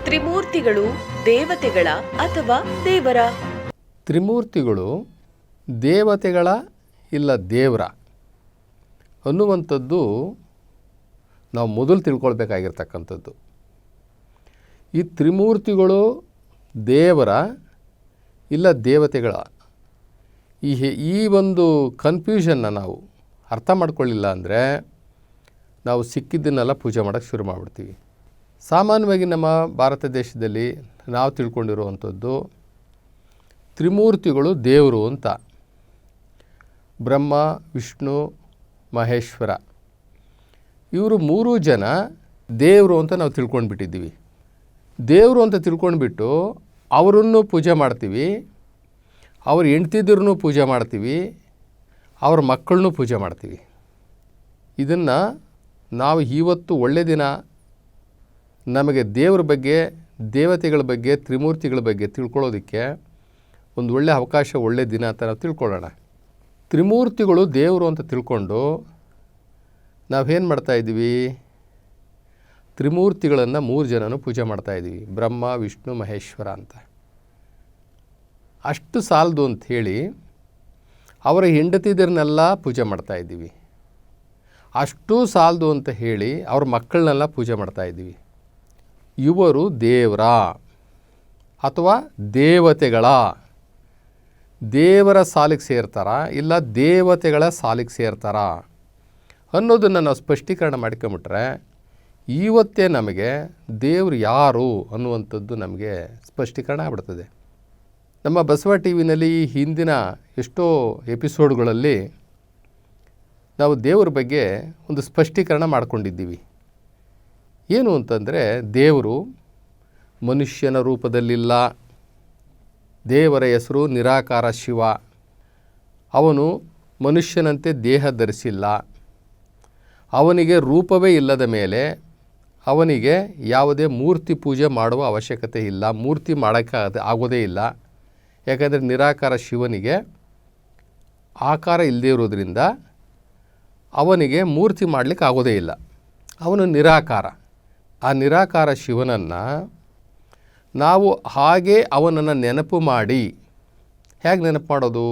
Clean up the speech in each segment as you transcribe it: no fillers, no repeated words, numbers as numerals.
ತ್ರಿಮೂರ್ತಿಗಳು ದೇವತೆಗಳ ಅಥವಾ ದೇವರ? ತ್ರಿಮೂರ್ತಿಗಳು ದೇವತೆಗಳ ಇಲ್ಲ ದೇವರ ಅನ್ನುವಂಥದ್ದು ನಾವು ಮೊದಲು ತಿಳ್ಕೊಳ್ಬೇಕಾಗಿರ್ತಕ್ಕಂಥದ್ದು. ಈ ತ್ರಿಮೂರ್ತಿಗಳು ದೇವರ ಇಲ್ಲ ದೇವತೆಗಳ ಈ ಒಂದು ಕನ್ಫ್ಯೂಷನ್ನ ನಾವು ಅರ್ಥ ಮಾಡ್ಕೊಳ್ಳಿಲ್ಲ ಅಂದರೆ ನಾವು ಸಿಕ್ಕಿದ್ದನ್ನೆಲ್ಲ ಪೂಜೆ ಮಾಡೋಕ್ಕೆ ಶುರು ಮಾಡಿಬಿಡ್ತೀವಿ. ಸಾಮಾನ್ಯವಾಗಿ ನಮ್ಮ ಭಾರತ ದೇಶದಲ್ಲಿ ನಾವು ತಿಳ್ಕೊಂಡಿರುವಂಥದ್ದು ತ್ರಿಮೂರ್ತಿಗಳು ದೇವರು ಅಂತ. ಬ್ರಹ್ಮ, ವಿಷ್ಣು, ಮಹೇಶ್ವರ ಇವರು ಮೂರೂ ಜನ ದೇವರು ಅಂತ ನಾವು ತಿಳ್ಕೊಂಡ್ಬಿಟ್ಟಿದ್ದೀವಿ. ದೇವರು ಅಂತ ತಿಳ್ಕೊಂಡ್ಬಿಟ್ಟು ಅವರನ್ನು ಪೂಜೆ ಮಾಡ್ತೀವಿ, ಅವ್ರ ಹೆಂಡ್ತಿದ್ರೂ ಪೂಜೆ ಮಾಡ್ತೀವಿ, ಅವ್ರ ಮಕ್ಕಳನ್ನೂ ಪೂಜೆ ಮಾಡ್ತೀವಿ. ಇದನ್ನು ನಾವು ಇವತ್ತು ಒಳ್ಳೆಯ ದಿನ ನಮಗೆ ದೇವರ ಬಗ್ಗೆ, ದೇವತೆಗಳ ಬಗ್ಗೆ, ತ್ರಿಮೂರ್ತಿಗಳ ಬಗ್ಗೆ ತಿಳ್ಕೊಳ್ಳೋದಕ್ಕೆ ಒಂದು ಒಳ್ಳೆಯ ಅವಕಾಶ, ಒಳ್ಳೆಯ ದಿನ ಅಂತ ನಾವು ತಿಳ್ಕೊಳ್ಳೋಣ. ತ್ರಿಮೂರ್ತಿಗಳು ದೇವರು ಅಂತ ತಿಳ್ಕೊಂಡು ನಾವೇನು ಮಾಡ್ತಾಯಿದ್ದೀವಿ, ತ್ರಿಮೂರ್ತಿಗಳನ್ನು ಮೂರು ಜನನೂ ಪೂಜೆ ಮಾಡ್ತಾಯಿದ್ದೀವಿ, ಬ್ರಹ್ಮ, ವಿಷ್ಣು, ಮಹೇಶ್ವರ ಅಂತ. ಅಷ್ಟು ಸಾಲದು ಅಂಥೇಳಿ ಅವರ ಹೆಂಡತಿದರನ್ನೆಲ್ಲ ಪೂಜೆ ಮಾಡ್ತಾಯಿದ್ದೀವಿ. ಅಷ್ಟೂ ಸಾಲದು ಅಂತ ಹೇಳಿ ಅವ್ರ ಮಕ್ಕಳನ್ನೆಲ್ಲ ಪೂಜೆ ಮಾಡ್ತಾಯಿದ್ದೀವಿ. ಇವರು ದೇವರ ಅಥವಾ ದೇವತೆಗಳ, ದೇವರ ಸಾಲಿಗೆ ಸೇರ್ತಾರ ಇಲ್ಲ ದೇವತೆಗಳ ಸಾಲಿಗೆ ಸೇರ್ತಾರ ಅನ್ನೋದನ್ನು ನಾವು ಸ್ಪಷ್ಟೀಕರಣ ಮಾಡ್ಕೊಂಬಿಟ್ರೆ ಇವತ್ತೇ ನಮಗೆ ದೇವರು ಯಾರು ಅನ್ನುವಂಥದ್ದು ನಮಗೆ ಸ್ಪಷ್ಟೀಕರಣ ಆಗ್ಬಿಡ್ತದೆ. ನಮ್ಮ ಬಸವ ಟಿ ವಿನಲ್ಲಿ ಈ ಹಿಂದಿನ ಎಷ್ಟೋ ಎಪಿಸೋಡ್ಗಳಲ್ಲಿ ನಾವು ದೇವರ ಬಗ್ಗೆ ಒಂದು ಸ್ಪಷ್ಟೀಕರಣ ಮಾಡ್ಕೊಂಡಿದ್ದೀವಿ. ಏನು ಅಂತಂದರೆ ದೇವರು ಮನುಷ್ಯನ ರೂಪದಲ್ಲಿಲ್ಲ. ದೇವರ ಹೆಸರು ನಿರಾಕಾರ ಶಿವ. ಅವನು ಮನುಷ್ಯನಂತೆ ದೇಹ ಧರಿಸಿಲ್ಲ. ಅವನಿಗೆ ರೂಪವೇ ಇಲ್ಲದ ಮೇಲೆ ಅವನಿಗೆ ಯಾವುದೇ ಮೂರ್ತಿ ಪೂಜೆ ಮಾಡುವ ಅವಶ್ಯಕತೆ ಇಲ್ಲ, ಮೂರ್ತಿ ಮಾಡೋಕ್ಕೆ ಆಗೋದೇ ಇಲ್ಲ. ಯಾಕಂದರೆ ನಿರಾಕಾರ ಶಿವನಿಗೆ ಆಕಾರ ಇಲ್ಲದೇ ಇರೋದ್ರಿಂದ ಅವನಿಗೆ ಮೂರ್ತಿ ಮಾಡಲಿಕ್ಕೆ ಆಗೋದೇ ಇಲ್ಲ. ಅವನು ನಿರಾಕಾರ. ಆ ನಿರಾಕಾರ ಶಿವನನ್ನು ನಾವು ಹಾಗೆ ಅವನನ್ನು ನೆನಪು ಮಾಡಿ, ಹೇಗೆ ನೆನಪು ಮಾಡೋದು?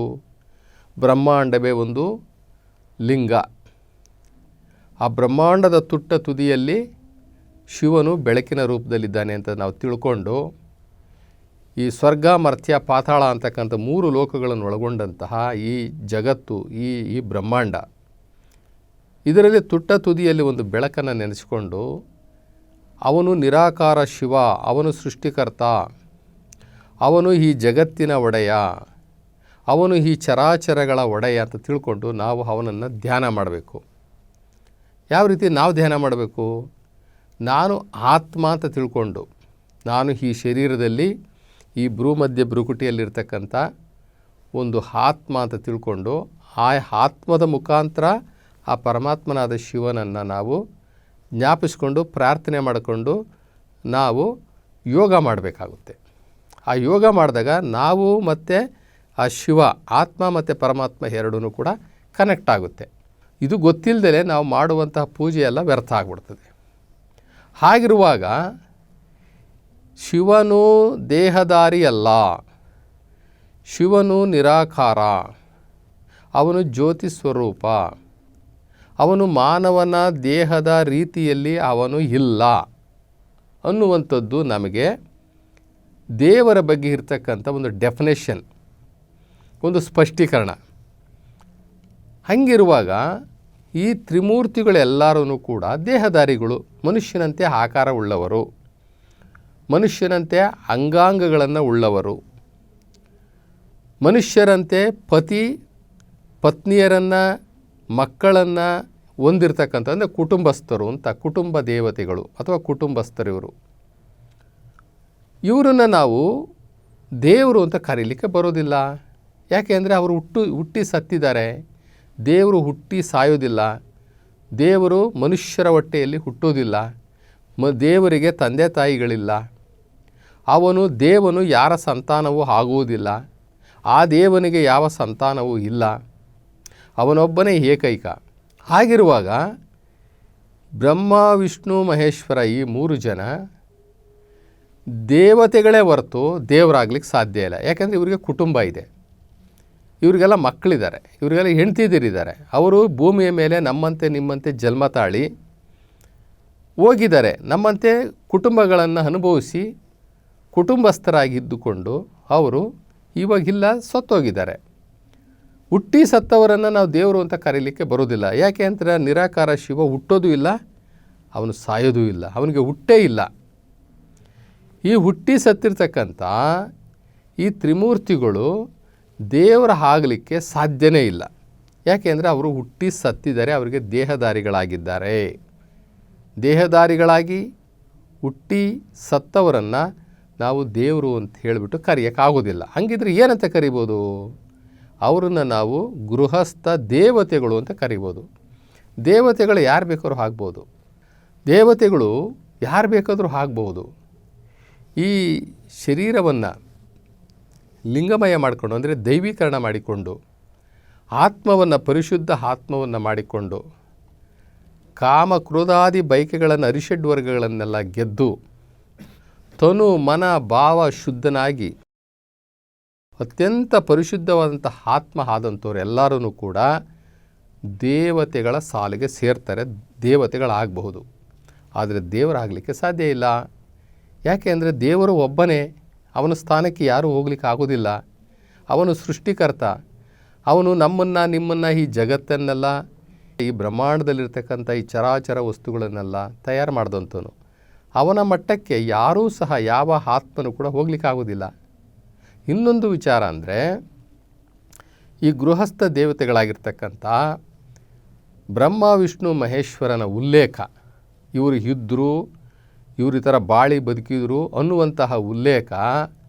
ಬ್ರಹ್ಮಾಂಡವೇ ಒಂದು ಲಿಂಗ. ಆ ಬ್ರಹ್ಮಾಂಡದ ತುಟ್ಟ ತುದಿಯಲ್ಲಿ ಶಿವನು ಬೆಳಕಿನ ರೂಪದಲ್ಲಿದ್ದಾನೆ ಅಂತ ನಾವು ತಿಳ್ಕೊಂಡು ಈ ಸ್ವರ್ಗ, ಮರ್ತ್ಯ, ಪಾತಾಳ ಅಂತಕ್ಕಂಥ ಮೂರು ಲೋಕಗಳನ್ನು ಒಳಗೊಂಡಂತಹ ಈ ಜಗತ್ತು, ಈ ಬ್ರಹ್ಮಾಂಡ, ಇದರಲ್ಲಿ ತುಟ್ಟ ತುದಿಯಲ್ಲಿ ಒಂದು ಬೆಳಕನ್ನು ನೆನೆಸಿಕೊಂಡು ಅವನು ನಿರಾಕಾರ ಶಿವ, ಅವನು ಸೃಷ್ಟಿಕರ್ತ, ಅವನು ಈ ಜಗತ್ತಿನ ಒಡೆಯ, ಅವನು ಈ ಚರಾಚರಗಳ ಒಡೆಯ ಅಂತ ತಿಳ್ಕೊಂಡು ನಾವು ಅವನನ್ನು ಧ್ಯಾನ ಮಾಡಬೇಕು. ಯಾವ ರೀತಿ ನಾವು ಧ್ಯಾನ ಮಾಡಬೇಕು? ನಾನು ಆತ್ಮ ಅಂತ ತಿಳ್ಕೊಂಡು, ನಾನು ಈ ಶರೀರದಲ್ಲಿ ಈ ಭ್ರೂಮಧ್ಯ ಭ್ರೂಕುಟಿಯಲ್ಲಿರ್ತಕ್ಕಂಥ ಒಂದು ಆತ್ಮ ಅಂತ ತಿಳ್ಕೊಂಡು ಆ ಆತ್ಮದ ಮುಖಾಂತರ ಆ ಪರಮಾತ್ಮನಾದ ಶಿವನನ್ನು ನಾವು ಜ್ಞಾಪಿಸ್ಕೊಂಡು ಪ್ರಾರ್ಥನೆ ಮಾಡಿಕೊಂಡು ನಾವು ಯೋಗ ಮಾಡಬೇಕಾಗುತ್ತೆ. ಆ ಯೋಗ ಮಾಡಿದಾಗ ನಾವು ಮತ್ತು ಆ ಶಿವ, ಆತ್ಮ ಮತ್ತು ಪರಮಾತ್ಮ ಎರಡೂ ಕೂಡ ಕನೆಕ್ಟ್ ಆಗುತ್ತೆ. ಇದು ಗೊತ್ತಿಲ್ಲದೆ ನಾವು ಮಾಡುವಂತಹ ಪೂಜೆ ಎಲ್ಲ ವ್ಯರ್ಥ ಆಗಿಬಿಡ್ತದೆ. ಹಾಗಿರುವಾಗ ಶಿವನು ದೇಹಧಾರಿ ಅಲ್ಲ, ಶಿವನು ನಿರಾಕಾರ, ಅವನು ಜ್ಯೋತಿ ಸ್ವರೂಪ, ಅವನು ಮಾನವನ ದೇಹದ ರೀತಿಯಲ್ಲಿ ಅವನು ಇಲ್ಲ ಅನ್ನುವಂಥದ್ದು ನಮಗೆ ದೇವರ ಬಗ್ಗೆ ಇರತಕ್ಕಂಥ ಒಂದು ಡೆಫಿನೇಷನ್, ಒಂದು ಸ್ಪಷ್ಟೀಕರಣ. ಹಾಗಿರುವಾಗ ಈ ತ್ರಿಮೂರ್ತಿಗಳೆಲ್ಲರೂ ಕೂಡ ದೇಹಧಾರಿಗಳು, ಮನುಷ್ಯನಂತೆ ಆಕಾರ ಉಳ್ಳವರು, ಮನುಷ್ಯನಂತೆ ಅಂಗಾಂಗಗಳನ್ನು ಉಳ್ಳವರು, ಮನುಷ್ಯರಂತೆ ಪತಿ ಪತ್ನಿಯರನ್ನು, ಮಕ್ಕಳನ್ನು ಹೊಂದಿರತಕ್ಕಂಥ ಅಂದರೆ ಕುಟುಂಬಸ್ಥರು ಅಂತ, ಕುಟುಂಬ ದೇವತೆಗಳು ಅಥವಾ ಕುಟುಂಬಸ್ಥರು ಇವರು. ಇವರನ್ನು ನಾವು ದೇವರು ಅಂತ ಕರೀಲಿಕ್ಕೆ ಬರೋದಿಲ್ಲ. ಯಾಕೆ ಅಂದರೆ ಅವರು ಹುಟ್ಟಿ ಸತ್ತಿದ್ದಾರೆ. ದೇವರು ಹುಟ್ಟಿ ಸಾಯೋದಿಲ್ಲ. ದೇವರು ಮನುಷ್ಯರ ಹೊಟ್ಟೆಯಲ್ಲಿ ಹುಟ್ಟೋದಿಲ್ಲ. ದೇವರಿಗೆ ತಂದೆ ತಾಯಿಗಳಿಲ್ಲ. ದೇವನು ಯಾರ ಸಂತಾನವೂ ಆಗುವುದಿಲ್ಲ. ಆ ದೇವನಿಗೆ ಯಾವ ಸಂತಾನವೂ ಇಲ್ಲ. ಅವನೊಬ್ಬನೇ ಏಕೈಕ. ಹಾಗಿರುವಾಗ ಬ್ರಹ್ಮ, ವಿಷ್ಣು, ಮಹೇಶ್ವರ ಈ ಮೂರು ಜನ ದೇವತೆಗಳೇ ಹೊರತು ದೇವರಾಗ್ಲಿಕ್ಕೆ ಸಾಧ್ಯ ಇಲ್ಲ. ಯಾಕೆಂದರೆ ಇವರಿಗೆ ಕುಟುಂಬ ಇದೆ, ಇವರಿಗೆಲ್ಲ ಮಕ್ಕಳಿದ್ದಾರೆ, ಇವರಿಗೆಲ್ಲ ಹೆಂಡ್ತಿದಿರಿದ್ದಾರೆ. ಅವರು ಭೂಮಿಯ ಮೇಲೆ ನಮ್ಮಂತೆ ನಿಮ್ಮಂತೆ ಜನ್ಮ ತಾಳಿ ಹೋಗಿದ್ದಾರೆ. ನಮ್ಮಂತೆ ಕುಟುಂಬಗಳನ್ನು ಅನುಭವಿಸಿ ಕುಟುಂಬಸ್ಥರಾಗಿದ್ದುಕೊಂಡು ಅವರು ಇವಾಗಿಲ್ಲ, ಸತ್ತೋಗಿದ್ದಾರೆ. ಹುಟ್ಟಿ ಸತ್ತವರನ್ನು ನಾವು ದೇವರು ಅಂತ ಕರೀಲಿಕ್ಕೆ ಬರೋದಿಲ್ಲ. ಯಾಕೆ ಅಂದರೆ ನಿರಾಕಾರ ಶಿವ ಹುಟ್ಟೋದು ಇಲ್ಲ, ಅವನು ಸಾಯೋದೂ ಇಲ್ಲ, ಅವನಿಗೆ ಹುಟ್ಟೇ ಇಲ್ಲ. ಈ ಹುಟ್ಟಿ ಸತ್ತಿರ್ತಕ್ಕಂಥ ಈ ತ್ರಿಮೂರ್ತಿಗಳು ದೇವರ ಆಗಲಿಕ್ಕೆ ಸಾಧ್ಯನೇ ಇಲ್ಲ. ಯಾಕೆ ಅಂದರೆ ಅವರು ಹುಟ್ಟಿ ಸತ್ತಿದ್ದಾರೆ, ಅವರಿಗೆ ದೇಹಧಾರಿಗಳಾಗಿದ್ದಾರೆ. ದೇಹಧಾರಿಗಳಾಗಿ ಹುಟ್ಟಿ ಸತ್ತವರನ್ನು ನಾವು ದೇವರು ಅಂತ ಹೇಳಿಬಿಟ್ಟು ಕರೆಯೋಕ್ಕಾಗೋದಿಲ್ಲ. ಹಂಗಿದ್ರೆ ಏನಂತ ಕರಿಬೋದು? ಅವರನ್ನು ನಾವು ಗೃಹಸ್ಥ ದೇವತೆಗಳು ಅಂತ ಕರಿಬೋದು. ದೇವತೆಗಳು ಯಾರು ಬೇಕಾದ್ರೂ ಆಗ್ಬೋದು, ದೇವತೆಗಳು ಯಾರು ಬೇಕಾದರೂ ಆಗ್ಬೋದು. ಈ ಶರೀರವನ್ನು ಲಿಂಗಮಯ ಮಾಡಿಕೊಂಡು, ಅಂದರೆ ದೈವೀಕರಣ ಮಾಡಿಕೊಂಡು, ಆತ್ಮವನ್ನು ಪರಿಶುದ್ಧ ಆತ್ಮವನ್ನು ಮಾಡಿಕೊಂಡು, ಕಾಮ ಕ್ರೋಧಾದಿ ಬಯಕೆಗಳನ್ನು ಅರಿಷಡ್ ವರ್ಗಗಳನ್ನೆಲ್ಲ ಗೆದ್ದು ತನು ಮನ ಭಾವ ಶುದ್ಧನಾಗಿ ಅತ್ಯಂತ ಪರಿಶುದ್ಧವಾದಂಥ ಆತ್ಮ ಆದಂಥವ್ರು ಎಲ್ಲರೂ ಕೂಡ ದೇವತೆಗಳ ಸಾಲಿಗೆ ಸೇರ್ತಾರೆ, ದೇವತೆಗಳಾಗಬಹುದು. ಆದರೆ ದೇವರಾಗಲಿಕ್ಕೆ ಸಾಧ್ಯ ಇಲ್ಲ. ಯಾಕೆ ಅಂದರೆ ದೇವರು ಒಬ್ಬನೇ, ಅವನ ಸ್ಥಾನಕ್ಕೆ ಯಾರೂ ಹೋಗ್ಲಿಕ್ಕೆ ಆಗೋದಿಲ್ಲ. ಅವನು ಸೃಷ್ಟಿಕರ್ತ, ಅವನು ನಮ್ಮನ್ನು ನಿಮ್ಮನ್ನು ಈ ಜಗತ್ತನ್ನೆಲ್ಲ, ಈ ಬ್ರಹ್ಮಾಂಡದಲ್ಲಿರ್ತಕ್ಕಂಥ ಈ ಚರಾಚರ ವಸ್ತುಗಳನ್ನೆಲ್ಲ ತಯಾರು ಮಾಡಿದಂಥವನು. ಅವನ ಮಟ್ಟಕ್ಕೆ ಯಾರೂ ಸಹ ಯಾವ ಆತ್ಮನೂ ಕೂಡ ಹೋಗ್ಲಿಕ್ಕೆ ಆಗೋದಿಲ್ಲ. ಇನ್ನೊಂದು ವಿಚಾರ ಅಂದರೆ ಈ ಗೃಹಸ್ಥ ದೇವತೆಗಳಾಗಿರ್ತಕ್ಕಂಥ ಬ್ರಹ್ಮ ವಿಷ್ಣು ಮಹೇಶ್ವರನ ಉಲ್ಲೇಖ, ಇವರು ಇದ್ದರು, ಇವರು ಈ ಥರ ಬಾಳಿ ಬದುಕಿದ್ರು ಅನ್ನುವಂತಹ ಉಲ್ಲೇಖ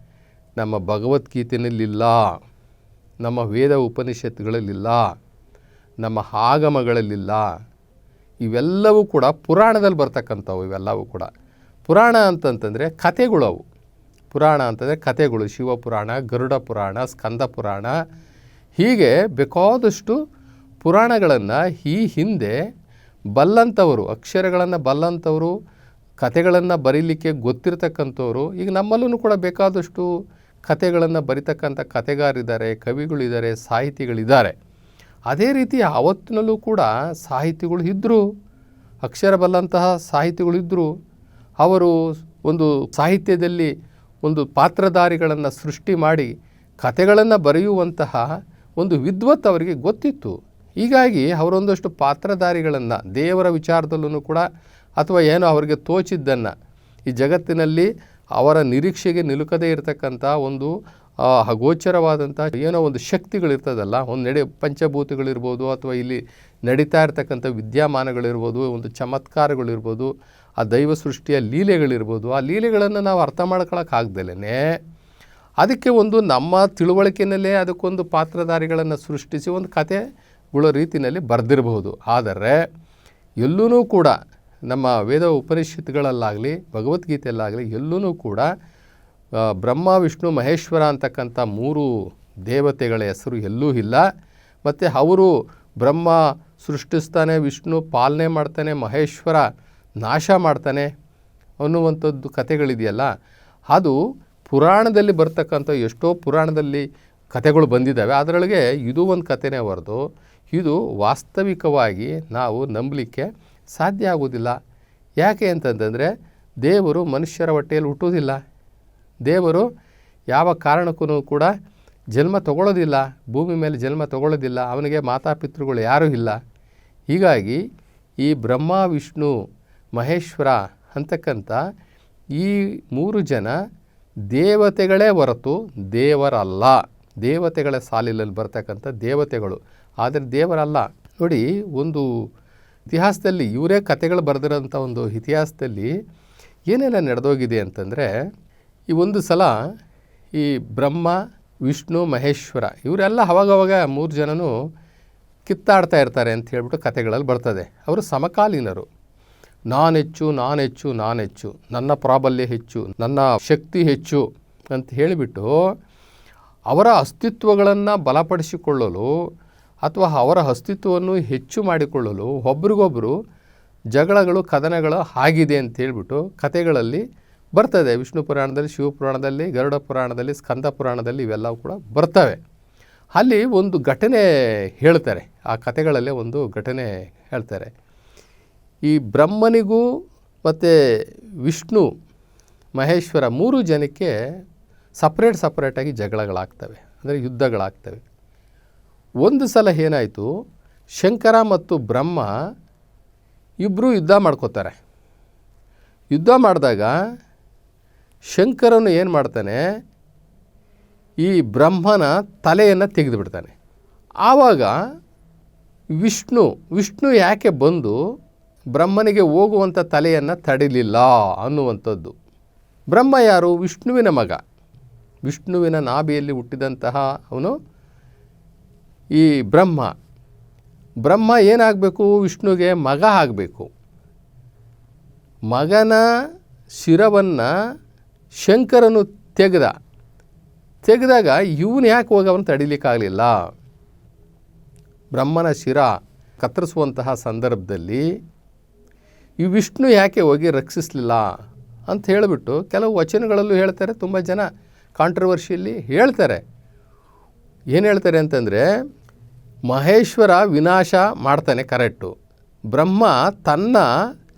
ನಮ್ಮ ಭಗವದ್ಗೀತೆಯಲ್ಲಿಲ್ಲ, ನಮ್ಮ ವೇದ ಉಪನಿಷತ್ತುಗಳಲ್ಲಿಲ್ಲ, ನಮ್ಮ ಆಗಮಗಳಲ್ಲಿಲ್ಲ. ಇವೆಲ್ಲವೂ ಕೂಡ ಪುರಾಣದಲ್ಲಿ ಬರ್ತಕ್ಕಂಥವು. ಇವೆಲ್ಲವೂ ಕೂಡ ಪುರಾಣ ಅಂತಂತಂದರೆ ಕಥೆಗಳು. ಅವು ಪುರಾಣ ಅಂತಂದರೆ ಕಥೆಗಳು. ಶಿವಪುರಾಣ, ಗರುಡ ಪುರಾಣ, ಸ್ಕಂದ ಪುರಾಣ, ಹೀಗೆ ಬೇಕಾದಷ್ಟು ಪುರಾಣಗಳನ್ನು ಈ ಹಿಂದೆ ಬಲ್ಲಂಥವರು, ಅಕ್ಷರಗಳನ್ನು ಬಲ್ಲಂಥವರು, ಕಥೆಗಳನ್ನು ಬರೀಲಿಕ್ಕೆ ಗೊತ್ತಿರತಕ್ಕಂಥವ್ರು, ಈಗ ನಮ್ಮಲ್ಲೂ ಕೂಡ ಬೇಕಾದಷ್ಟು ಕಥೆಗಳನ್ನು ಬರಿತಕ್ಕಂಥ ಕಥೆಗಾರಿದ್ದಾರೆ, ಕವಿಗಳಿದ್ದಾರೆ, ಸಾಹಿತಿಗಳಿದ್ದಾರೆ. ಅದೇ ರೀತಿ ಆವತ್ತಿನಲ್ಲೂ ಕೂಡ ಸಾಹಿತಿಗಳು ಇದ್ದರು, ಅಕ್ಷರ ಬಲ್ಲಂತಹ ಸಾಹಿತಿಗಳಿದ್ದರು. ಅವರು ಒಂದು ಸಾಹಿತ್ಯದಲ್ಲಿ ಒಂದು ಪಾತ್ರಧಾರಿಗಳನ್ನು ಸೃಷ್ಟಿ ಮಾಡಿ ಕಥೆಗಳನ್ನು ಬರೆಯುವಂತಹ ಒಂದು ವಿದ್ವತ್ ಅವರಿಗೆ ಗೊತ್ತಿತ್ತು. ಹೀಗಾಗಿ ಅವರೊಂದಷ್ಟು ಪಾತ್ರಧಾರಿಗಳನ್ನು ದೇವರ ವಿಚಾರದಲ್ಲೂ ಕೂಡ ಅಥವಾ ಏನೋ ಅವರಿಗೆ ತೋಚಿದ್ದನ್ನು ಈ ಜಗತ್ತಿನಲ್ಲಿ ಅವರ ನಿರೀಕ್ಷೆಗೆ ನಿಲುಕದೇ ಇರತಕ್ಕಂಥ ಒಂದು ಅಗೋಚರವಾದಂಥ ಏನೋ ಒಂದು ಶಕ್ತಿಗಳಿರ್ತದಲ್ಲ, ಒಂದು ಪಂಚಭೂತಗಳಿರ್ಬೋದು, ಅಥವಾ ಇಲ್ಲಿ ನಡೀತಾ ಇರ್ತಕ್ಕಂಥ ವಿದ್ಯಮಾನಗಳಿರ್ಬೋದು, ಒಂದು ಚಮತ್ಕಾರಗಳಿರ್ಬೋದು, ಆ ದೈವ ಸೃಷ್ಟಿಯ ಲೀಲೆಗಳಿರ್ಬೋದು. ಆ ಲೀಲೆಗಳನ್ನು ನಾವು ಅರ್ಥ ಮಾಡ್ಕೊಳ್ಳೋಕ್ಕಾಗ್ದಲೇ ಅದಕ್ಕೆ ಒಂದು ನಮ್ಮ ತಿಳುವಳಿಕೆಯಲ್ಲೇ ಅದಕ್ಕೊಂದು ಪಾತ್ರಧಾರಿಗಳನ್ನು ಸೃಷ್ಟಿಸಿ ಒಂದು ಕಥೆಗಳ ರೀತಿಯಲ್ಲಿ ಬರೆದಿರಬಹುದು. ಆದರೆ ಎಲ್ಲೂ ಕೂಡ ನಮ್ಮ ವೇದ ಉಪನಿಷತ್ತುಗಳಲ್ಲಾಗಲಿ ಭಗವದ್ಗೀತೆಯಲ್ಲಾಗಲಿ ಎಲ್ಲೂ ಕೂಡ ಬ್ರಹ್ಮ ವಿಷ್ಣು ಮಹೇಶ್ವರ ಅಂತಕ್ಕಂಥ ಮೂರು ದೇವತೆಗಳ ಹೆಸರು ಎಲ್ಲೂ ಇಲ್ಲ. ಮತ್ತು ಅವರು ಬ್ರಹ್ಮ ಸೃಷ್ಟಿಸ್ತಾನೆ, ವಿಷ್ಣು ಪಾಲನೆ ಮಾಡ್ತಾನೆ, ಮಹೇಶ್ವರ ನಾಶ ಮಾಡ್ತಾನೆ ಅನ್ನುವಂಥದ್ದು ಕಥೆಗಳಿದೆಯಲ್ಲ, ಅದು ಪುರಾಣದಲ್ಲಿ ಬರ್ತಕ್ಕಂಥ ಎಷ್ಟೋ ಪುರಾಣದಲ್ಲಿ ಕಥೆಗಳು ಬಂದಿದ್ದಾವೆ. ಅದರೊಳಗೆ ಇದು ಒಂದು ಕಥೆನೇ ಹೊರತು ಇದು ವಾಸ್ತವಿಕವಾಗಿ ನಾವು ನಂಬಲಿಕ್ಕೆ ಸಾಧ್ಯ ಆಗೋದಿಲ್ಲ. ಯಾಕೆ ಅಂತಂತಂದರೆ ದೇವರು ಮನುಷ್ಯರ ಹೊಟ್ಟೆಯಲ್ಲಿ ಹುಟ್ಟೋದಿಲ್ಲ, ದೇವರು ಯಾವ ಕಾರಣಕ್ಕೂ ಕೂಡ ಜನ್ಮ ತಗೊಳ್ಳೋದಿಲ್ಲ, ಭೂಮಿ ಮೇಲೆ ಜನ್ಮ ತಗೊಳ್ಳೋದಿಲ್ಲ, ಅವನಿಗೆ ಮಾತಾಪಿತೃಗಳು ಯಾರೂ ಇಲ್ಲ. ಹೀಗಾಗಿ ಈ ಬ್ರಹ್ಮ ವಿಷ್ಣು ಮಹೇಶ್ವರ ಅಂತಕ್ಕಂಥ ಈ ಮೂರು ಜನ ದೇವತೆಗಳೇ ಹೊರತು ದೇವರಲ್ಲ. ದೇವತೆಗಳ ಸಾಲಿನಲ್ಲಿ ಬರ್ತಕ್ಕಂಥ ದೇವತೆಗಳು, ಆದರೆ ದೇವರಲ್ಲ. ನೋಡಿ, ಒಂದು ಇತಿಹಾಸದಲ್ಲಿ ಇವರೇ ಕಥೆಗಳು ಬರೆದಿರೋಂಥ ಒಂದು ಇತಿಹಾಸದಲ್ಲಿ ಏನೆಲ್ಲ ನಡೆದೋಗಿದೆ ಅಂತಂದರೆ, ಈ ಒಂದು ಸಲ ಈ ಬ್ರಹ್ಮ ವಿಷ್ಣು ಮಹೇಶ್ವರ ಇವರೆಲ್ಲ ಅವಾಗವಾಗ ಮೂರು ಜನನೂ ಕಿತ್ತಾಡ್ತಾ ಇರ್ತಾರೆ ಅಂತ ಹೇಳ್ಬಿಟ್ಟು ಕಥೆಗಳಲ್ಲಿ ಬರ್ತದೆ. ಅವರು ಸಮಕಾಲೀನರು. ನಾನೆಚ್ಚು ನಾನೆಚ್ಚು ನಾನೆಚ್ಚು, ನನ್ನ ಪ್ರಾಬಲ್ಯ ಹೆಚ್ಚು, ನನ್ನ ಶಕ್ತಿ ಹೆಚ್ಚು ಅಂತ ಹೇಳಿಬಿಟ್ಟು ಅವರ ಅಸ್ತಿತ್ವಗಳನ್ನು ಬಲಪಡಿಸಿಕೊಳ್ಳಲು ಅಥವಾ ಅವರ ಅಸ್ತಿತ್ವವನ್ನು ಹೆಚ್ಚು ಮಾಡಿಕೊಳ್ಳಲು ಒಬ್ರಿಗೊಬ್ಬರು ಜಗಳಗಳು ಕದನಗಳು ಆಗಿದೆ ಅಂತ ಹೇಳ್ಬಿಟ್ಟು ಕಥೆಗಳಲ್ಲಿ ಬರ್ತದೆ. ವಿಷ್ಣು ಪುರಾಣದಲ್ಲಿ, ಶಿವಪುರಾಣದಲ್ಲಿ, ಗರುಡ ಪುರಾಣದಲ್ಲಿ, ಸ್ಕಂದ ಪುರಾಣದಲ್ಲಿ ಇವೆಲ್ಲವೂ ಕೂಡ ಬರ್ತವೆ. ಅಲ್ಲಿ ಒಂದು ಘಟನೆ ಹೇಳ್ತಾರೆ, ಆ ಕಥೆಗಳಲ್ಲೇ ಒಂದು ಘಟನೆ ಹೇಳ್ತಾರೆ. ಈ ಬ್ರಹ್ಮನಿಗೂ ಮತ್ತು ವಿಷ್ಣು ಮಹೇಶ್ವರ 3 ಜನಕ್ಕೆ ಸಪ್ರೇಟಾಗಿ ಜಗಳಗಳಾಗ್ತವೆ, ಅಂದರೆ ಯುದ್ಧಗಳಾಗ್ತವೆ. ಒಂದು ಸಲ ಏನಾಯಿತು, ಶಂಕರ ಮತ್ತು ಬ್ರಹ್ಮ ಇಬ್ಬರೂ ಯುದ್ಧ ಮಾಡ್ಕೋತಾರೆ. ಯುದ್ಧ ಮಾಡಿದಾಗ ಶಂಕರನು ಏನು ಮಾಡ್ತಾನೆ, ಈ ಬ್ರಹ್ಮನ ತಲೆಯನ್ನು ತೆಗೆದುಬಿಡ್ತಾನೆ. ಆವಾಗ ವಿಷ್ಣು ಯಾಕೆ ಬಂದು ಬ್ರಹ್ಮನಿಗೆ ಹೋಗುವಂಥ ತಲೆಯನ್ನು ತಡಿಲಿಲ್ಲ ಅನ್ನುವಂಥದ್ದು. ಬ್ರಹ್ಮ ಯಾರು? ವಿಷ್ಣುವಿನ ಮಗ, ವಿಷ್ಣುವಿನ ನಾಭಿಯಲ್ಲಿ ಹುಟ್ಟಿದಂತಹ ಅವನು ಈ ಬ್ರಹ್ಮ ಏನಾಗಬೇಕು, ವಿಷ್ಣುವಿಗೆ ಮಗ ಆಗಬೇಕು. ಮಗನ ಶಿರವನ್ನು ಶಂಕರನು ತೆಗೆದಾಗ ಇವನು ಯಾಕೆ ಹೋಗಿ ಅವನು ತಡಿಲಿಕ್ಕಾಗಲಿಲ್ಲ. ಬ್ರಹ್ಮನ ಶಿರ ಕತ್ತರಿಸುವಂತಹ ಸಂದರ್ಭದಲ್ಲಿ ಈ ವಿಷ್ಣು ಯಾಕೆ ಹೋಗಿ ರಕ್ಷಿಸಲಿಲ್ಲ ಅಂತ ಹೇಳಿಬಿಟ್ಟು ಕೆಲವು ವಚನಗಳಲ್ಲೂ ಹೇಳ್ತಾರೆ. ತುಂಬ ಜನ ಕಾಂಟ್ರವರ್ಷಿಯಲ್ಲಿ ಹೇಳ್ತಾರೆ. ಏನು ಹೇಳ್ತಾರೆ ಅಂತಂದರೆ, ಮಹೇಶ್ವರ ವಿನಾಶ ಮಾಡ್ತಾನೆ ಕರೆಕ್ಟು, ಬ್ರಹ್ಮ ತನ್ನ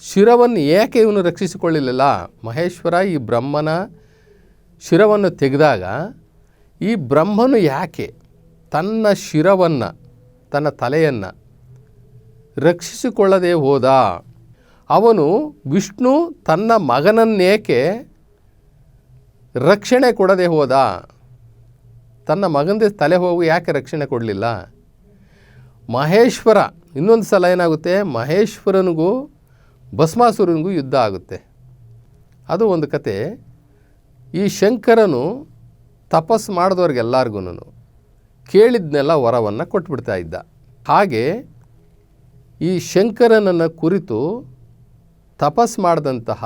ಶಿರವನ್ನು ಏಕೆ ಇವನು ರಕ್ಷಿಸಿಕೊಳ್ಳಲಿಲ್ಲ. ಮಹೇಶ್ವರ ಈ ಬ್ರಹ್ಮನ ಶಿರವನ್ನು ತೆಗೆದಾಗ ಈ ಬ್ರಹ್ಮನು ಯಾಕೆ ತನ್ನ ಶಿರವನ್ನು, ತನ್ನ ತಲೆಯನ್ನು ರಕ್ಷಿಸಿಕೊಳ್ಳದೆ ಹೋದ. ಅವನು ವಿಷ್ಣು ತನ್ನ ಮಗನನ್ನೇಕೆ ರಕ್ಷಣೆ ಕೊಡದೆ ಹೋದ. ತನ್ನ ಮಗನದೇ ತಲೆ ಹೋಗಿ ಯಾಕೆ ರಕ್ಷಣೆ ಕೊಡಲಿಲ್ಲ. ಮಹೇಶ್ವರ ಇನ್ನೊಂದು ಸಲ ಏನಾಗುತ್ತೆ, ಮಹೇಶ್ವರನಿಗೂ ಭಸ್ಮಾಸುರನಿಗೂ ಯುದ್ಧ ಆಗುತ್ತೆ. ಅದು ಒಂದು ಕತೆ. ಈ ಶಂಕರನು ತಪಸ್ಸು ಮಾಡಿದವ್ರಿಗೆಲ್ಲರಿಗೂ ಕೇಳಿದ್ನೆಲ್ಲ ವರವನ್ನು ಕೊಟ್ಬಿಡ್ತಾ ಇದ್ದ. ಹಾಗೆ ಈ ಶಂಕರನನ್ನು ಕುರಿತು ತಪಸ್ಸು ಮಾಡಿದಂತಹ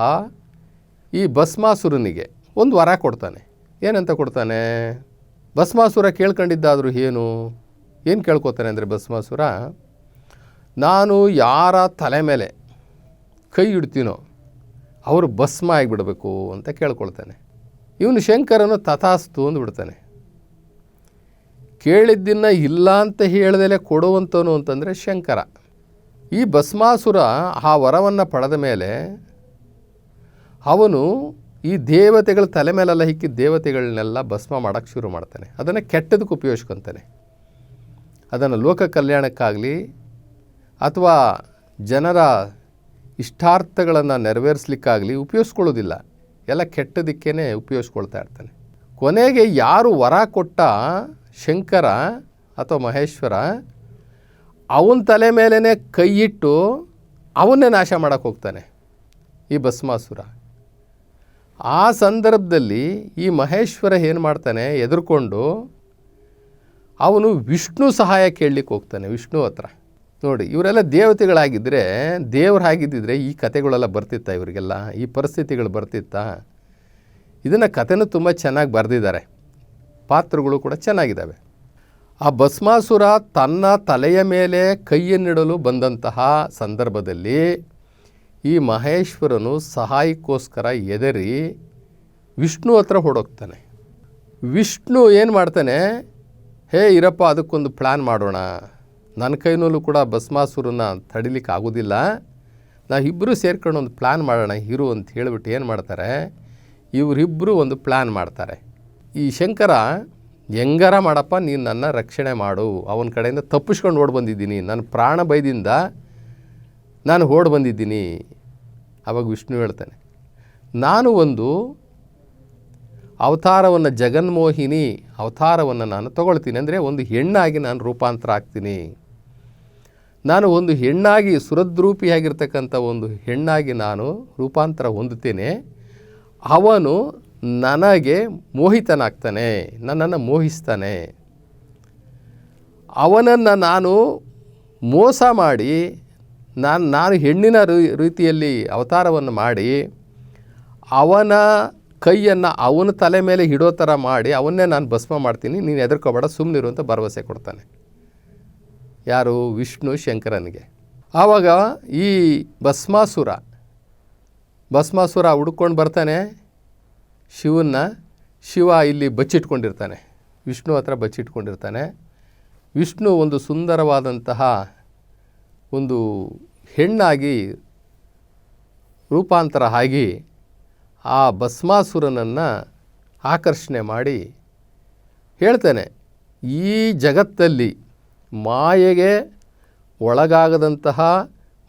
ಈ ಭಸ್ಮಾಸುರನಿಗೆ ಒಂದು ವರ ಕೊಡ್ತಾನೆ. ಏನಂತ ಕೊಡ್ತಾನೆ, ಭಸ್ಮಾಸುರ ಕೇಳ್ಕೊಂಡಿದ್ದಾದರೂ ಏನು ಕೇಳ್ಕೊತಾನೆ ಅಂದರೆ, ಭಸ್ಮಾಸುರ ನಾನು ಯಾರ ತಲೆ ಮೇಲೆ ಕೈ ಇಡ್ತೀನೋ ಅವರು ಭಸ್ಮ ಆಗಿಬಿಡಬೇಕು ಅಂತ ಕೇಳ್ಕೊಳ್ತಾನೆ. ಇವನು ಶಂಕರನು ತಥಾಸ್ತು ಅಂದುಬಿಡ್ತಾನೆ. ಕೇಳಿದ್ದನ್ನು ಇಲ್ಲ ಅಂತ ಹೇಳ್ದಲೇ ಕೊಡುವಂಥವನು ಅಂತಂದರೆ ಶಂಕರ. ಈ ಭಸ್ಮಾಸುರ ಆ ವರವನ್ನು ಪಡೆದ ಮೇಲೆ ಅವನು ಈ ದೇವತೆಗಳ ತಲೆ ಮೇಲೆಲ್ಲ ಹಿಕ್ಕಿ ದೇವತೆಗಳನ್ನೆಲ್ಲ ಭಸ್ಮ ಮಾಡೋಕ್ಕೆ ಶುರು ಮಾಡ್ತಾನೆ. ಅದನ್ನು ಕೆಟ್ಟದಕ್ಕೆ ಉಪಯೋಗಿಸ್ಕೊತಾನೆ. ಅದನ್ನು ಲೋಕ ಕಲ್ಯಾಣಕ್ಕಾಗಲಿ ಅಥವಾ ಜನರ ಇಷ್ಟಾರ್ಥಗಳನ್ನು ನೆರವೇರಿಸಲಿಕ್ಕಾಗಲಿ ಉಪಯೋಗಿಸ್ಕೊಳ್ಳೋದಿಲ್ಲ. ಎಲ್ಲ ಕೆಟ್ಟದಕ್ಕೇ ಉಪಯೋಗಿಸ್ಕೊಳ್ತಾ ಇರ್ತಾನೆ. ಕೊನೆಗೆ ಯಾರು ವರ ಕೊಟ್ಟ ಶಂಕರ ಅಥವಾ ಮಹೇಶ್ವರ, ಅವನ ತಲೆ ಮೇಲೇ ಕೈ ಇಟ್ಟು ಅವನ್ನೇ ನಾಶ ಮಾಡೋಕ್ಕೆ ಹೋಗ್ತಾನೆ ಈ ಭಸ್ಮಾಸುರ. ಆ ಸಂದರ್ಭದಲ್ಲಿ ಈ ಮಹೇಶ್ವರ ಏನು ಮಾಡ್ತಾನೆ, ಎದುರ್ಕೊಂಡು ಅವನು ವಿಷ್ಣು ಸಹಾಯ ಕೇಳಲಿಕ್ಕೆ ಹೋಗ್ತಾನೆ ವಿಷ್ಣು ಹತ್ರ. ನೋಡಿ, ಇವರೆಲ್ಲ ದೇವತೆಗಳಾಗಿದ್ದರೆ, ದೇವರಾಗಿದ್ದಿದ್ರೆ ಈ ಕಥೆಗಳೆಲ್ಲ ಬರ್ತಿತ್ತ, ಇವರಿಗೆಲ್ಲ ಈ ಪರಿಸ್ಥಿತಿಗಳು ಬರ್ತಿತ್ತ. ಇದನ್ನು ಕಥೆನೂ ತುಂಬ ಚೆನ್ನಾಗಿ ಬರೆದಿದ್ದಾರೆ, ಪಾತ್ರಗಳು ಕೂಡ ಚೆನ್ನಾಗಿದ್ದಾವೆ. ಆ ಭಸ್ಮಾಸುರ ತನ್ನ ತಲೆಯ ಮೇಲೆ ಕೈಯನ್ನಿಡಲು ಬಂದಂತಹ ಸಂದರ್ಭದಲ್ಲಿ ಈ ಮಹೇಶ್ವರನು ಸಹಾಯಕ್ಕೋಸ್ಕರ ಎದರಿ ವಿಷ್ಣು ಹತ್ರ ಹೊಡೋಗ್ತಾನೆ. ವಿಷ್ಣು ಏನು ಮಾಡ್ತಾನೆ, ಹೇ ಇರಪ್ಪ, ಅದಕ್ಕೊಂದು ಪ್ಲ್ಯಾನ್ ಮಾಡೋಣ, ನನ್ನ ಕೈನಲ್ಲೂ ಕೂಡ ಭಸ್ಮಾಸುರನ ತಡಿಲಿಕ್ಕೆ ಆಗೋದಿಲ್ಲ, ನಾವಿಬ್ಬರೂ ಸೇರ್ಕೊಂಡು ಒಂದು ಪ್ಲ್ಯಾನ್ ಮಾಡೋಣ ಇರು ಅಂತ ಹೇಳಿಬಿಟ್ಟು ಏನು ಮಾಡ್ತಾರೆ, ಇವರಿಬ್ಬರು ಒಂದು ಪ್ಲ್ಯಾನ್ ಮಾಡ್ತಾರೆ. ಈ ಶಂಕರ, ಹೆಂಗಾರ ಮಾಡಪ್ಪ, ನೀನು ನನ್ನ ರಕ್ಷಣೆ ಮಾಡು, ಅವನ ಕಡೆಯಿಂದ ತಪ್ಪಿಸ್ಕೊಂಡು ಓಡಿ ಬಂದಿದ್ದೀನಿ, ನನ್ನ ಪ್ರಾಣ ಭಯದಿಂದ ನಾನು ಓಡಿ ಬಂದಿದ್ದೀನಿ. ಆವಾಗ ವಿಷ್ಣು ಹೇಳ್ತಾನೆ, ನಾನು ಒಂದು ಅವತಾರವನ್ನು, ಜಗನ್ಮೋಹಿನಿ ಅವತಾರವನ್ನು ನಾನು ತಗೊಳ್ತೀನಿ. ಅಂದರೆ ಒಂದು ಹೆಣ್ಣಾಗಿ ನಾನು ರೂಪಾಂತರ ಆಗ್ತೀನಿ. ನಾನು ಒಂದು ಹೆಣ್ಣಾಗಿ, ಸುರದ್ರೂಪಿಯಾಗಿರ್ತಕ್ಕಂಥ ಒಂದು ಹೆಣ್ಣಾಗಿ ನಾನು ರೂಪಾಂತರ ಹೊಂದುತ್ತೇನೆ. ಅವನು ನನಗೆ ಮೋಹಿತನಾಗ್ತಾನೆ, ನನ್ನನ್ನು ಮೋಹಿಸ್ತಾನೆ. ಅವನನ್ನು ನಾನು ಮೋಸ ಮಾಡಿ, ನಾನು ಹೆಣ್ಣಿನ ರೀತಿಯಲ್ಲಿ ಅವತಾರವನ್ನು ಮಾಡಿ ಅವನ ಕೈಯನ್ನು ಅವನ ತಲೆ ಮೇಲೆ ಹಿಡೋ ಥರ ಮಾಡಿ ಅವನ್ನೇ ನಾನು ಭಸ್ಮ ಮಾಡ್ತೀನಿ, ನೀನು ಹೆದರ್ಕೋಬೇಡ, ಸುಮ್ಮನಿರು ಅಂತ ಭರವಸೆ ಕೊಡ್ತಾನೆ. ಯಾರು? ವಿಷ್ಣು ಶಂಕರನಿಗೆ. ಆವಾಗ ಈ ಭಸ್ಮಾಸುರ ಹುಡ್ಕೊಂಡು ಬರ್ತಾನೆ. ಶಿವ ಇಲ್ಲಿ ಬಚ್ಚಿಟ್ಕೊಂಡಿರ್ತಾನೆ, ವಿಷ್ಣು ಹತ್ರ ಬಚ್ಚಿಟ್ಕೊಂಡಿರ್ತಾನೆ. ವಿಷ್ಣು ಒಂದು ಸುಂದರವಾದಂತಹ ಒಂದು ಹೆಣ್ಣಾಗಿ ರೂಪಾಂತರ ಆಗಿ ಆ ಭಸ್ಮಾಸುರನನ್ನು ಆಕರ್ಷಣೆ ಮಾಡಿ ಹೇಳ್ತಾನೆ, ಈ ಜಗತ್ತಲ್ಲಿ ಮಾಯೆಗೆ ಒಳಗಾಗದಂತಹ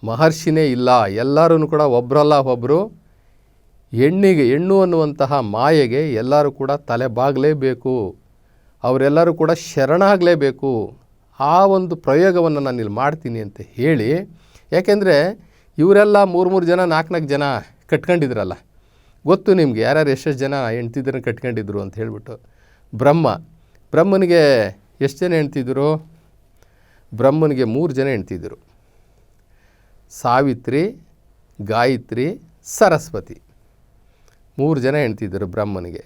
ಮಹರ್ಷಿನೇ ಇಲ್ಲ. ಎಲ್ಲರೂ ಕೂಡ ಒಬ್ಬರಲ್ಲ ಒಬ್ಬರು ಹೆಣ್ಣು ಅನ್ನುವಂತಹ ಮಾಯೆಗೆ ಎಲ್ಲರೂ ಕೂಡ ತಲೆ ಬಾಗಲೇಬೇಕು, ಅವರೆಲ್ಲರೂ ಕೂಡ ಶರಣಾಗಲೇಬೇಕು. ಆ ಒಂದು ಪ್ರಯೋಗವನ್ನು ನಾನು ಇಲ್ಲಿ ಮಾಡ್ತೀನಿ ಅಂತ ಹೇಳಿ, ಯಾಕೆಂದರೆ ಇವರೆಲ್ಲ 3 ಜನ 4 ಜನ ಕಟ್ಕೊಂಡಿದ್ರಲ್ಲ, ಗೊತ್ತು ನಿಮಗೆ ಯಾರ್ಯಾರು ಎಷ್ಟೆಷ್ಟು ಜನ ಹೆಂಡ್ತಿದ್ರನ್ನ ಕಟ್ಕೊಂಡಿದ್ರು ಅಂತ ಹೇಳಿಬಿಟ್ಟು. ಬ್ರಹ್ಮನಿಗೆ ಎಷ್ಟು ಜನ ಹೆಂಡ್ತಿದ್ರು? ಬ್ರಹ್ಮನಿಗೆ 3 ಜನ ಹೆಂಡ್ತಿದ್ರು, ಸಾವಿತ್ರಿ, ಗಾಯತ್ರಿ, ಸರಸ್ವತಿ. 3 ಜನ ಹೆಂಡ್ತಿದ್ದರು ಬ್ರಹ್ಮನಿಗೆ.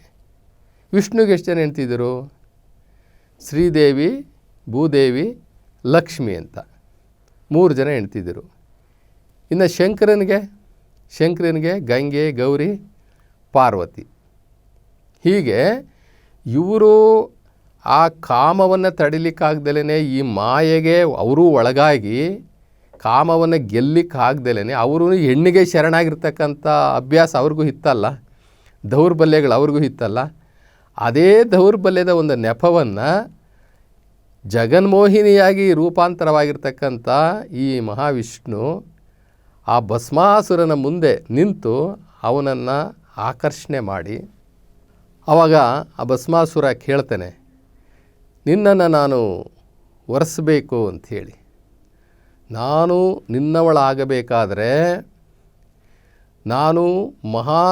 ವಿಷ್ಣುಗೆ ಎಷ್ಟು ಜನ ಹೆಂಡ್ತಿದ್ದರು? ಶ್ರೀದೇವಿ, ಭೂದೇವಿ, ಲಕ್ಷ್ಮಿ ಅಂತ 3 ಜನ ಹೆಂಡ್ತಿದ್ದರು. ಇನ್ನು ಶಂಕರನಿಗೆ ಗಂಗೆ, ಗೌರಿ, ಪಾರ್ವತಿ. ಹೀಗೆ ಇವರು ಆ ಕಾಮವನ್ನು ತಡಿಲಿಕ್ಕಾಗ್ದಲೇ ಈ ಮಾಯೆಗೆ ಅವರೂ ಒಳಗಾಗಿ ಕಾಮವನ್ನು ಗೆಲ್ಲಿಕ್ಕಾಗ್ದಲೇ ಅವರು ಹೆಣ್ಣಿಗೆ ಶರಣಾಗಿರ್ತಕ್ಕಂಥ ಅಭ್ಯಾಸ ಅವ್ರಿಗೂ ಇತ್ತಲ್ಲ, ದೌರ್ಬಲ್ಯಗಳು ಅವ್ರಿಗೂ ಇತ್ತಲ್ಲ. ಅದೇ ದೌರ್ಬಲ್ಯದ ಒಂದು ನೆಪವನ್ನು ಜಗನ್ಮೋಹಿನಿಯಾಗಿ ರೂಪಾಂತರವಾಗಿರ್ತಕ್ಕಂಥ ಈ ಮಹಾವಿಷ್ಣು ಆ ಭಸ್ಮಾಸುರನ ಮುಂದೆ ನಿಂತು ಅವನನ್ನು ಆಕರ್ಷಣೆ ಮಾಡಿ, ಆವಾಗ ಆ ಭಸ್ಮಾಸುರ ಕೇಳ್ತಾನೆ, ನಿನ್ನನ್ನು ನಾನು ಒರೆಸಬೇಕು ಅಂಥೇಳಿ. ನಾನು ನಿನ್ನವಳಾಗಬೇಕಾದರೆ ನಾನು ಮಹಾ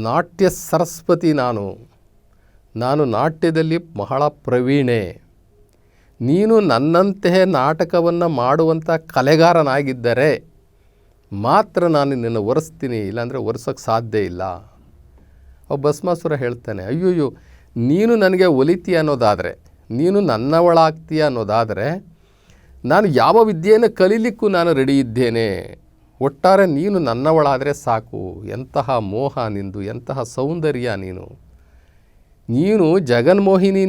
ನಾಟ್ಯ ಸರಸ್ವತಿ, ನಾನು ನಾಟ್ಯದಲ್ಲಿ ಬಹಳ ಪ್ರವೀಣೆ. ನೀನು ನನ್ನಂತೆಯೇ ನಾಟಕವನ್ನು ಮಾಡುವಂಥ ಕಲೆಗಾರನಾಗಿದ್ದರೆ ಮಾತ್ರ ನಾನು ನಿನ್ನನ್ನು ಒರೆಸ್ತೀನಿ, ಇಲ್ಲಾಂದರೆ ಒರೆಸೋಕ್ಕೆ ಸಾಧ್ಯ ಇಲ್ಲ. ಅವ ಭಸ್ಮಾಸುರ ಹೇಳ್ತಾನೆ, ಅಯ್ಯೋಯ್ಯೋ, ನೀನು ನನಗೆ ಒಲಿತೀಯ ಅನ್ನೋದಾದರೆ, ನೀನು ನನ್ನವಳಾಗ್ತೀಯ ಅನ್ನೋದಾದರೆ ನಾನು ಯಾವ ವಿದ್ಯೆಯನ್ನು ಕಲೀಲಿಕ್ಕೂ ನಾನು ರೆಡಿ ಇದ್ದೇನೆ. ಒಟ್ಟಾರೆ ನೀನು ನನ್ನವಳಾದರೆ ಸಾಕು. ಎಂತಹ ಮೋಹ ನಿಂದು, ಎಂತಹ ಸೌಂದರ್ಯ ನೀನು ಜಗನ್ಮೋಹಿನಿ.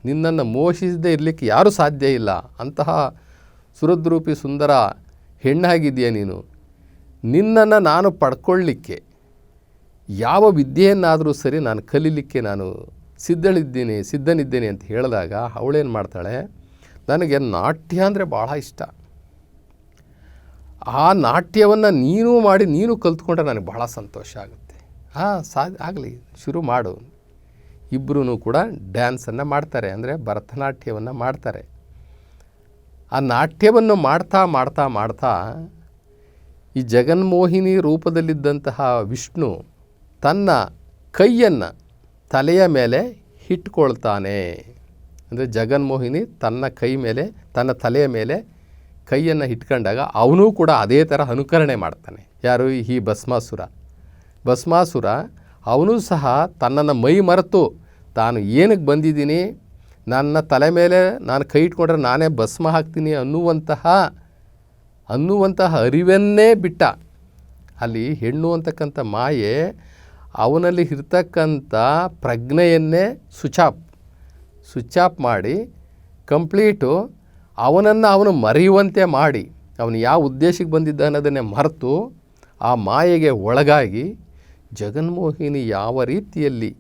ನಿನ್ನನ್ನು ಮೋಹಿಸದೇ ಇರಲಿಕ್ಕೆ ಯಾರೂ ಸಾಧ್ಯ ಇಲ್ಲ. ಅಂತಹ ಸುರದ್ರೂಪಿ ಸುಂದರ ಹೆಣ್ಣಾಗಿದೆಯಾ ನೀನು. ನಿನ್ನನ್ನು ನಾನು ಪಡ್ಕೊಳ್ಳಿಕ್ಕೆ ಯಾವ ವಿದ್ಯೆಯನ್ನಾದರೂ ಸರಿ ನಾನು ಕಲೀಲಿಕ್ಕೆ ನಾನು ಸಿದ್ಧನಿದ್ದೇನೆ ಅಂತ ಹೇಳಿದಾಗ ಅವಳೇನು ಮಾಡ್ತಾಳೆ, ನನಗೆ ನಾಟ್ಯ ಅಂದರೆ ಭಾಳ ಇಷ್ಟ. ಆ ನಾಟ್ಯವನ್ನು ನೀನು ಮಾಡಿ ನೀನು ಕಲ್ತ್ಕೊಂಡ್ರೆ ನನಗೆ ಭಾಳ ಸಂತೋಷ ಆಗುತ್ತೆ. ಆಗಲಿ, ಶುರು ಮಾಡು. ಇಬ್ಬರೂ ಕೂಡ ಡ್ಯಾನ್ಸನ್ನು ಮಾಡ್ತಾರೆ, ಅಂದರೆ ಭರತನಾಟ್ಯವನ್ನು ಮಾಡ್ತಾರೆ. ಆ ನಾಟ್ಯವನ್ನು ಮಾಡ್ತಾ ಮಾಡ್ತಾ ಮಾಡ್ತಾ ಈ ಜಗನ್ಮೋಹಿನಿ ರೂಪದಲ್ಲಿದ್ದಂತಹ ವಿಷ್ಣು ತನ್ನ ಕೈಯನ್ನು ತಲೆಯ ಮೇಲೆ ಇಟ್ಕೊಳ್ತಾನೆ. ಅಂದರೆ ಜಗನ್ಮೋಹಿನಿ ತನ್ನ ತಲೆಯ ಮೇಲೆ ಕೈಯನ್ನು ಇಟ್ಕೊಂಡಾಗ ಅವನು ಕೂಡ ಅದೇ ಥರ ಅನುಕರಣೆ ಮಾಡ್ತಾನೆ. ಯಾರು? ಈ ಭಸ್ಮಾಸುರ ಅವನು ಸಹ ತನ್ನನ್ನು ಮೈ ಮರೆತು ತಾನು ಏನಕ್ಕೆ ಬಂದಿದ್ದೀನಿ, ನನ್ನ ತಲೆ ಮೇಲೆ ನಾನು ಕೈ ಇಟ್ಕೊಂಡ್ರೆ ನಾನೇ ಭಸ್ಮ ಹಾಕ್ತೀನಿ ಅನ್ನುವಂತಹ ಅರಿವನ್ನೇ ಬಿಟ್ಟ. ಅಲ್ಲಿ ಹೆಣ್ಣು ಅಂತಕ್ಕಂಥ ಮಾಯೆ ಅವನಲ್ಲಿ ಇರ್ತಕ್ಕಂಥ ಪ್ರಜ್ಞೆಯನ್ನೇ ಸ್ವಿಚ್ ಆಫ್ ಮಾಡಿ ಕಂಪ್ಲೀಟು ಅವನು ಮರೆಯುವಂತೆ ಮಾಡಿ, ಅವನು ಯಾವ ಉದ್ದೇಶಕ್ಕೆ ಬಂದಿದ್ದ ಅನ್ನೋದನ್ನೇ ಮರೆತು ಆ ಮಾಯೆಗೆ ಒಳಗಾಗಿ ಜಗನ್ಮೋಹಿನಿ ಯಾವ ರೀತಿಯಲ್ಲಿ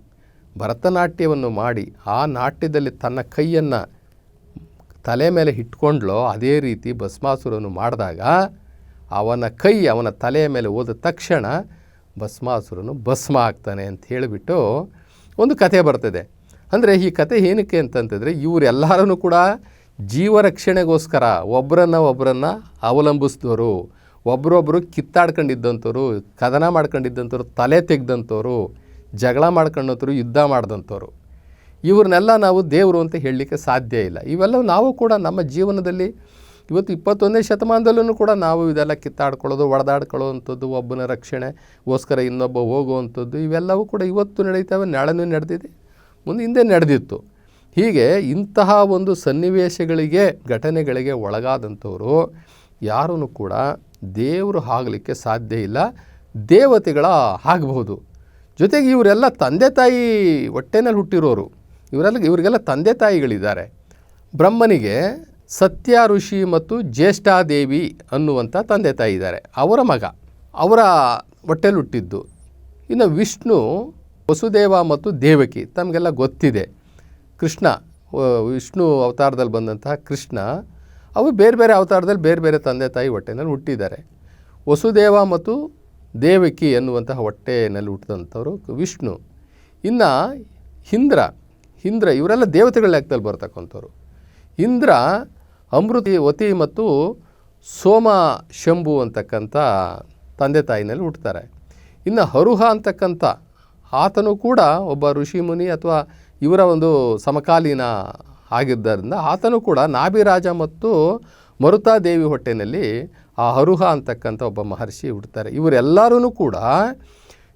ಭರತನಾಟ್ಯವನ್ನು ಮಾಡಿ ಆ ನಾಟ್ಯದಲ್ಲಿ ತನ್ನ ಕೈಯನ್ನು ತಲೆ ಮೇಲೆ ಇಟ್ಕೊಂಡ್ಲೋ ಅದೇ ರೀತಿ ಭಸ್ಮಾಸುರನು ಮಾಡಿದಾಗ ಅವನ ತಲೆಯ ಮೇಲೆ ಹೋದ ತಕ್ಷಣ ಭಸ್ಮಾಸುರನು ಭಸ್ಮ ಆಗ್ತಾನೆ ಅಂತ ಹೇಳಿಬಿಟ್ಟು ಒಂದು ಕಥೆ ಬರ್ತದೆ. ಅಂದರೆ ಈ ಕಥೆ ಏನಕ್ಕೆ ಅಂತಂತಂದರೆ ಇವರೆಲ್ಲರೂ ಕೂಡ ಜೀವರಕ್ಷಣೆಗೋಸ್ಕರ ಒಬ್ಬರನ್ನ ಅವಲಂಬಿಸಿದವರು, ಒಬ್ಬರೊಬ್ಬರು ಕಿತ್ತಾಡ್ಕೊಂಡಿದ್ದಂಥವ್ರು, ಕದನ ಮಾಡ್ಕೊಂಡಿದ್ದಂಥವ್ರು, ತಲೆ ತೆಗೆದಂಥವ್ರು, ಜಗಳ ಮಾಡ್ಕೊಂಡಂಥವ್ರು, ಯುದ್ಧ ಮಾಡಿದಂಥವ್ರು, ಇವ್ರನ್ನೆಲ್ಲ ನಾವು ದೇವರು ಅಂತ ಹೇಳಲಿಕ್ಕೆ ಸಾಧ್ಯ ಇಲ್ಲ. ಇವೆಲ್ಲ ನಾವು ಕೂಡ ನಮ್ಮ ಜೀವನದಲ್ಲಿ ಇವತ್ತು 21ನೇ ಶತಮಾನದಲ್ಲೂ ಕೂಡ ನಾವು ಇದೆಲ್ಲ ಕಿತ್ತಾಡ್ಕೊಳ್ಳೋದು, ಹೊಡೆದಾಡ್ಕೊಳ್ಳೋವಂಥದ್ದು, ಒಬ್ಬನ ರಕ್ಷಣೆಗೋಸ್ಕರ ಇನ್ನೊಬ್ಬ ಹೋಗುವಂಥದ್ದು, ಇವೆಲ್ಲವೂ ಕೂಡ ಇವತ್ತು ನಡೀತವೆ, ನಾಳೆನೂ ನಡೆದಿದೆ, ಹಿಂದೆ ನಡೆದಿತ್ತು. ಹೀಗೆ ಇಂತಹ ಒಂದು ಸನ್ನಿವೇಶಗಳಿಗೆ, ಘಟನೆಗಳಿಗೆ ಒಳಗಾದಂಥವರು ಯಾರೂ ಕೂಡ ದೇವರು ಆಗಲಿಕ್ಕೆ ಸಾಧ್ಯ ಇಲ್ಲ. ದೇವತೆಗಳ ಆಗಬಹುದು. ಜೊತೆಗೆ ಇವರೆಲ್ಲ ತಂದೆ ತಾಯಿ ಹೊಟ್ಟೆನಲ್ಲಿ ಹುಟ್ಟಿರೋರು, ಇವರಿಗೆಲ್ಲ ತಂದೆ ತಾಯಿಗಳಿದ್ದಾರೆ. ಬ್ರಹ್ಮನಿಗೆ ಸತ್ಯ ಋಷಿ ಮತ್ತು ಜ್ಯೇಷ್ಠಾದೇವಿ ಅನ್ನುವಂಥ ತಂದೆ ತಾಯಿ ಇದ್ದಾರೆ, ಅವರ ಮಗ, ಅವರ ಹೊಟ್ಟೆಲಿ ಹುಟ್ಟಿದ್ದು. ಇನ್ನು ವಿಷ್ಣು, ವಸುದೇವ ಮತ್ತು ದೇವಕಿ ತಮಗೆಲ್ಲ ಗೊತ್ತಿದೆ. ಕೃಷ್ಣ, ವಿಷ್ಣು ಅವತಾರದಲ್ಲಿ ಬಂದಂತಹ ಕೃಷ್ಣ, ಅವು ಬೇರೆ ಬೇರೆ ಅವತಾರದಲ್ಲಿ ಬೇರೆ ಬೇರೆ ತಂದೆ ತಾಯಿ ಹೊಟ್ಟೆನಲ್ಲಿ ಹುಟ್ಟಿದ್ದಾರೆ. ವಸುದೇವ ಮತ್ತು ದೇವಕಿ ಅನ್ನುವಂತಹ ಹೊಟ್ಟೆಯಲ್ಲಿ ಹುಟ್ಟಿದಂಥವ್ರು ವಿಷ್ಣು. ಇನ್ನು ಇಂದ್ರ ಇವರೆಲ್ಲ ದೇವತೆಗಳ ಲೆಕ್ಕದಲ್ಲಿ ಬರ್ತಕ್ಕಂಥವ್ರು. ಇಂದ್ರ ಅಮೃತವತಿ ಮತ್ತು ಸೋಮ ಶಂಭು ಅಂತಕ್ಕಂಥ ತಂದೆ ತಾಯಿನಲ್ಲಿ ಹುಟ್ಟುತ್ತಾರೆ. ಇನ್ನು ಹರುಹ ಅಂತಕ್ಕಂಥ ಆತನು ಕೂಡ ಒಬ್ಬ ಋಷಿ ಮುನಿ ಅಥವಾ ಇವರ ಒಂದು ಸಮಕಾಲೀನ ಆಗಿದ್ದರಿಂದ ಆತನು ಕೂಡ ನಾಭಿರಾಜ ಮತ್ತು ಮರುತಾದೇವಿ ಹೊಟ್ಟೆಯಲ್ಲಿ ಆ ಹರುಹ ಅಂತಕ್ಕಂಥ ಒಬ್ಬ ಮಹರ್ಷಿ ಹುಟ್ಟುತ್ತಾರೆ. ಇವರೆಲ್ಲರೂ ಕೂಡ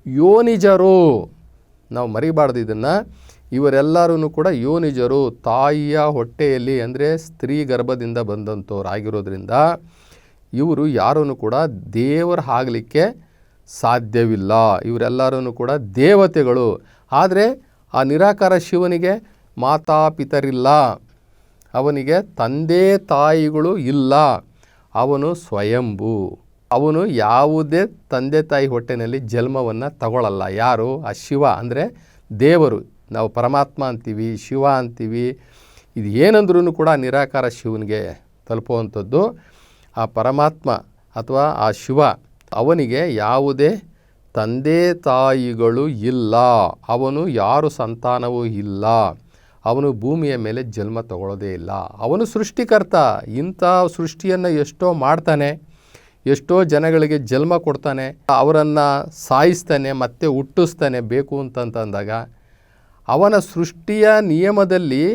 ಯೋನಿಜರು, ನಾವು ಮರಿಬಾರ್ದು ಇದನ್ನು. ಇವರೆಲ್ಲರೂ ಕೂಡ ಯೋನಿಜರು, ತಾಯಿಯ ಹೊಟ್ಟೆಯಲ್ಲಿ ಅಂದರೆ ಸ್ತ್ರೀ ಗರ್ಭದಿಂದ ಬಂದಂಥವ್ರು ಆಗಿರೋದ್ರಿಂದ ಇವರು ಯಾರೂ ಕೂಡ ದೇವರ ಆಗಲಿಕ್ಕೆ ಸಾಧ್ಯವಿಲ್ಲ. ಇವರೆಲ್ಲರೂ ಕೂಡ ದೇವತೆಗಳು. ಆದರೆ ಆ ನಿರಾಕಾರ ಶಿವನಿಗೆ ಮಾತಾಪಿತರಿಲ್ಲ, ಅವನಿಗೆ ತಂದೆ ತಾಯಿಗಳು ಇಲ್ಲ, ಅವನು ಸ್ವಯಂಭೂ. ಅವನು ಯಾವುದೇ ತಂದೆ ತಾಯಿ ಹೊಟ್ಟೆಯಲ್ಲಿ ಜನ್ಮವನ್ನು ತಗೊಳ್ಳಲ್ಲ. ಯಾರು? ಆ ಶಿವ ಅಂದರೆ ದೇವರು. ನಾವು ಪರಮಾತ್ಮ ಅಂತೀವಿ, ಶಿವ ಅಂತೀವಿ. ಇದು ಏನಂದ್ರೂ ಕೂಡ ನಿರಾಕಾರ ಶಿವನಿಗೆ ತಲುಪುವಂಥದ್ದು. ಆ ಪರಮಾತ್ಮ ಅಥವಾ ಆ ಶಿವ, ಅವನಿಗೆ ಯಾವುದೇ ತಂದೆ ತಾಯಿಗಳು ಇಲ್ಲ, ಅವನು ಯಾರು ಸಂತಾನವೂ ಇಲ್ಲ, ಅವನು ಭೂಮಿಯ ಮೇಲೆ ಜನ್ಮ ತಗೊಳ್ಳೋದೇ ಇಲ್ಲ. ಅವನು ಸೃಷ್ಟಿಕರ್ತ. ಇಂಥ ಸೃಷ್ಟಿಯನ್ನು ಎಷ್ಟೋ ಮಾಡ್ತಾನೆ, ಎಷ್ಟೋ ಜನಗಳಿಗೆ ಜನ್ಮ ಕೊಡ್ತಾನೆ, ಅವರನ್ನು ಸಾಯಿಸ್ತಾನೆ, ಮತ್ತೆ ಹುಟ್ಟಿಸ್ತಾನೆ ಬೇಕು ಅಂತಂದಾಗ ಅವನ ಸೃಷ್ಟಿಯ ನಿಯಮದಲ್ಲಿ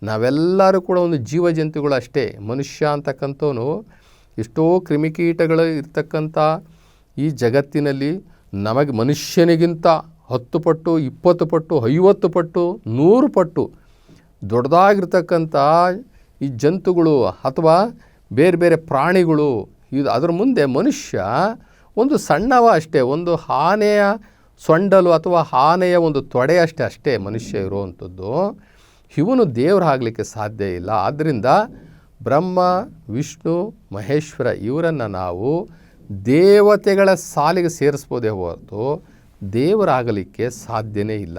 ನಾವೆಲ್ಲರೂ ಕೂಡ ಒಂದು ಜೀವಜಂತುಗಳು ಅಷ್ಟೇ. ಮನುಷ್ಯ ಅಂತಕ್ಕಂಥವನು ಎಷ್ಟೋ ಕ್ರಿಮಿಕೀಟಗಳು ಇರ್ತಕ್ಕಂಥ ಈ ಜಗತ್ತಿನಲ್ಲಿ ನಮಗೆ ಮನುಷ್ಯನಿಗಿಂತ 10 ಪಟ್ಟು, 20 ಪಟ್ಟು, 50 ಪಟ್ಟು, 100 ಪಟ್ಟು ದೊಡ್ಡದಾಗಿರ್ತಕ್ಕಂಥ ಈ ಜಂತುಗಳು ಅಥವಾ ಬೇರೆ ಬೇರೆ ಪ್ರಾಣಿಗಳು, ಇದು ಅದರ ಮುಂದೆ ಮನುಷ್ಯ ಒಂದು ಸಣ್ಣವ ಅಷ್ಟೇ. ಒಂದು ಆನೆಯ ಸೊಂಡಲು ಅಥವಾ ಆನೆಯ ಒಂದು ತೊಡೆ ಅಷ್ಟೇ ಮನುಷ್ಯ ಇರುವಂಥದ್ದು. ಇವನು ದೇವರಾಗಲಿಕ್ಕೆ ಸಾಧ್ಯ ಇಲ್ಲ. ಆದ್ದರಿಂದ ಬ್ರಹ್ಮ, ವಿಷ್ಣು, ಮಹೇಶ್ವರ ಇವರನ್ನು ನಾವು ದೇವತೆಗಳ ಸಾಲಿಗೆ ಸೇರಿಸ್ಬೋದೇ ಹೊರತು ದೇವರಾಗಲಿಕ್ಕೆ ಸಾಧ್ಯನೇ ಇಲ್ಲ.